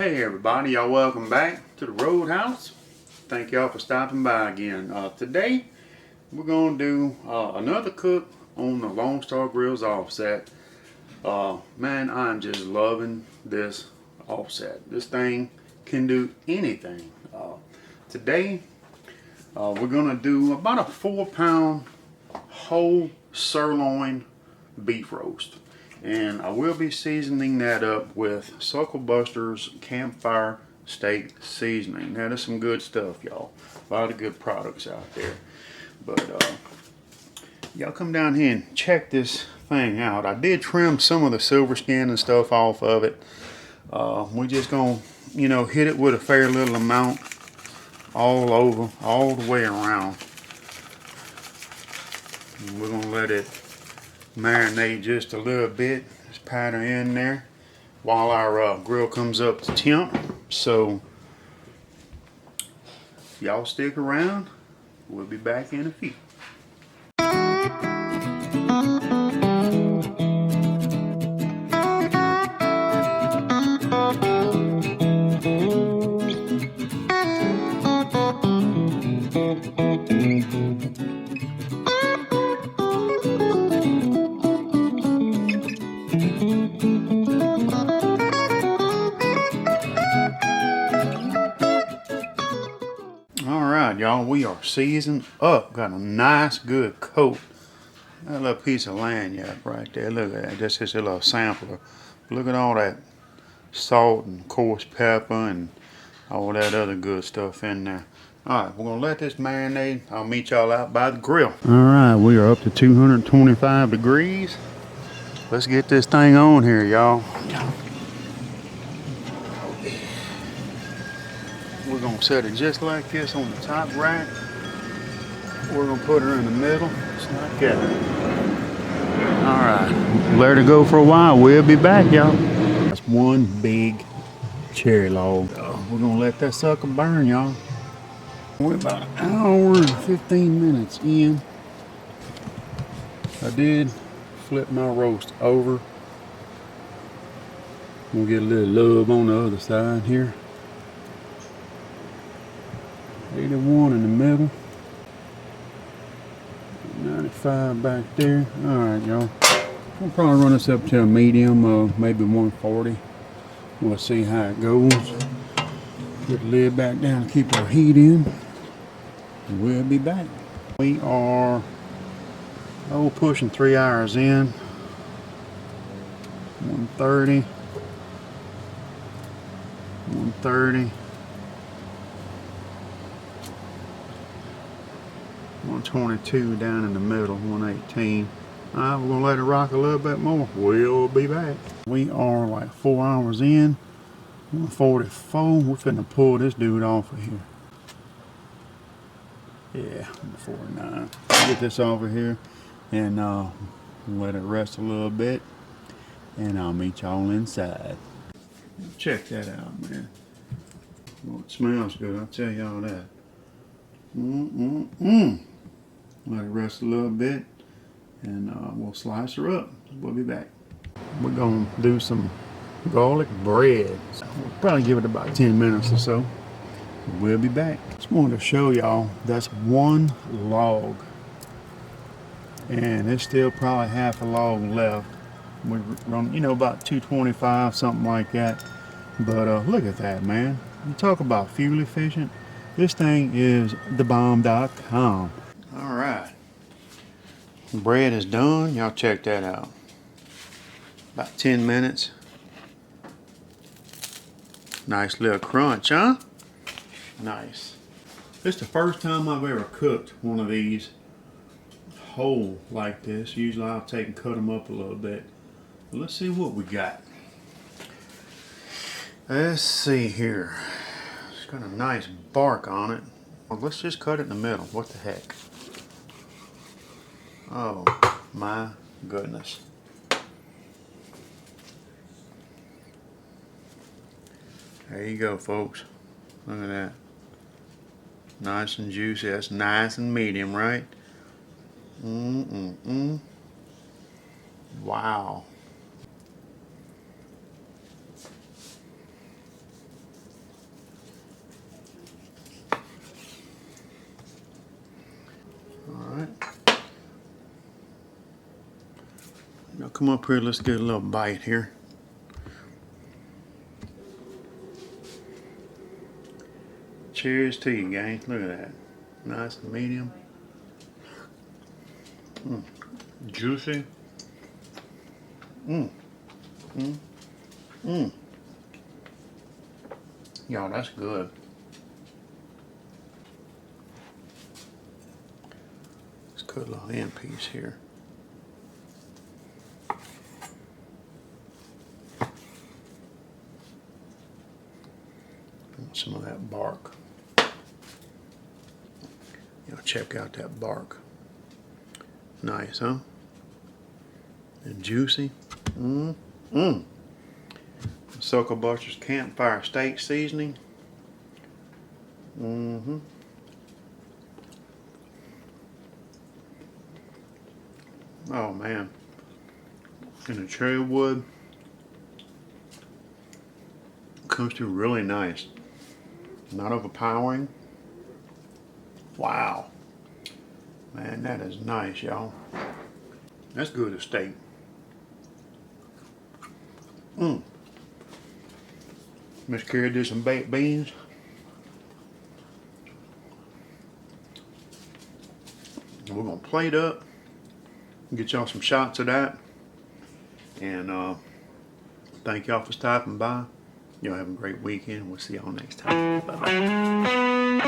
Hey everybody, y'all welcome back to the Roadhouse. Thank y'all for stopping by again. Today we're going to do another cook on the Lone Star Grillz Offset. Man, I'm just loving this offset. This thing can do anything. Today we're going to do about a 4-pound whole sirloin beef roast. And I will be seasoning that up with SuckleBusters Campfire Steak Seasoning. Now, there's some good stuff, y'all. A lot of good products out there. But y'all come down here and check this thing out. I did trim some of the silver skin and stuff off of it. We're just gonna, hit it with a fair little amount all over, all the way around. And we're gonna let it marinate just a little bit. Just powder in there while our grill comes up to temp. So y'all stick around. We'll be back in a few. Y'all, we are seasoned up. Got a nice good coat. That little piece of lanyard right there. Look at that. That's just a little sampler. Look at all that salt and coarse pepper and all that other good stuff in there. Alright, we're gonna let this marinate. I'll meet y'all out by the grill. Alright, we are up to 225 degrees. Let's get this thing on here, y'all. We're gonna set it just like this on the top rack. We're gonna put her in the middle, just like that. All right, let her go for a while. We'll be back, y'all. That's one big cherry log. We're gonna let that sucker burn, y'all. We're about an hour and 15 minutes in. I did flip my roast over. We'll get a little love on the other side here. 81 in the middle, 95 back there. All right, y'all. We'll probably run this up to a medium, maybe 140. We'll see how it goes. Put the lid back down to keep our heat in. And we'll be back. We are pushing 3 hours in. 130. 130. 122 down in the middle, 118. Alright, we're gonna let it rock a little bit more. We'll be back. We are like 4 hours in, 144. We're finna pull this dude off of here. Yeah, 149. Get this over here and let it rest a little bit, and I'll meet y'all inside. Check that out, man. Well, it smells good, I'll tell y'all that. Let it rest a little bit, and we'll slice her up. We'll be back. We're gonna do some garlic bread. We'll probably give it about 10 minutes or so. We'll be back. Just wanted to show y'all that's one log, and there's still probably half a log left. We run, about 225, something like that. But look at that, man. You talk about fuel efficient. This thing is thebomb.com. All right, bread is done. Y'all check that out. About 10 minutes. Nice little crunch, huh? Nice. This is the first time I've ever cooked one of these whole like this. Usually I'll take and cut them up a little bit. But let's see what we got. Let's see here. It's got a nice bark on it. Well, let's just cut it in the middle. What the heck? Oh my goodness. There you go, folks. Look at that. Nice and juicy. That's nice and medium, right? Wow. come up here, let's get a little bite here. Cheers to you, gang. Look at that. Nice and medium. Juicy. Y'all, that's good. Let's cut a little end piece here. Some of that bark. Check out that bark. Nice, huh? And juicy. SuckleBusters Campfire Steak Seasoning. Oh man. And the cherry wood comes through really nice. Not overpowering. Wow. Man, that is nice, y'all. That's good as steak. Miss Carrie did some baked beans. And we're gonna plate up and get y'all some shots of that. And thank y'all for stopping by. Y'all have a great weekend. We'll see y'all next time. Bye-bye.